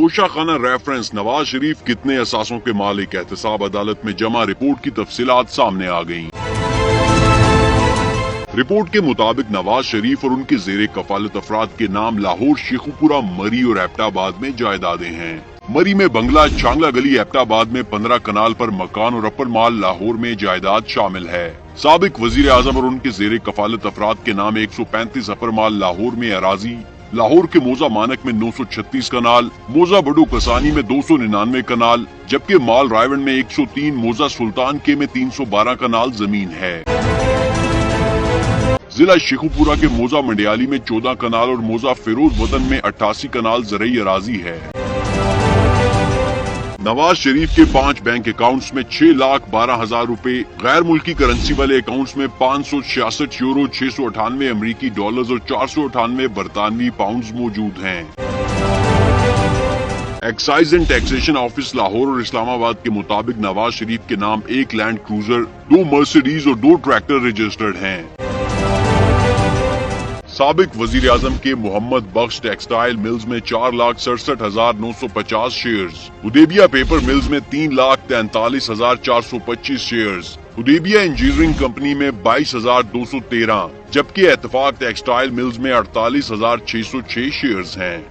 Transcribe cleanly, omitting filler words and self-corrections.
तोशा खाना रेफरेंस नवाज शरीफ कितने असासों के मालिक, एहतसाब अदालत में जमा रिपोर्ट की तफसीलात सामने आ गईं। रिपोर्ट के मुताबिक नवाज शरीफ और उनके जेरे कफालत अफराद के नाम लाहौर, शेखुपुरा, मरी और एबटाबाद में जायदादें हैं। मरी में बंगला, चांगला गली, एबटाबाद में 15 कनाल पर मकान और अपर माल लाहौर में जायदाद शामिल है। साबिक वजीर आजम और उनके जेरे कफालत अफराद के नाम 135 अपर माल लाहौर में अराजी, लाहौर के मोजा मानक में 936 कनाल, मोजा बडो कसानी में 299 कनाल, जबकि माल रायवन में 103, मोजा सुल्तान के में 312 कनाल जमीन है। जिला शेखुपुरा के मोजा मंडियाली में 14 कनाल और मोजा फिरोज वतन में 88 कनाल जरई अराजी है। नवाज शरीफ के 5 बैंक अकाउंट्स में 6,12,000 रुपए, गैर मुल्की करेंसी वाले अकाउंट्स में 566 यूरो, 698 अमरीकी डॉलर्स और 498 बरतानवी पाउंड्स मौजूद हैं। Excise and taxation office Lahore और इस्लामाबाद के मुताबिक नवाज शरीफ के नाम 1 लैंड क्रूजर, 2 मर्सिडीज और 2 ट्रैक्टर रजिस्टर्ड हैं। साबिक वजीर आजम के मोहम्मद बख्श टेक्सटाइल मिल्स में 4,67,950 शेयर्स, हुदैबिया पेपर मिल्स में 3,43,425 शेयर्स, हुदैबिया इंजीनियरिंग कंपनी में 22,213, जबकि इत्तेफाक टेक्सटाइल मिल्स में 48,606 शेयर्स हैं।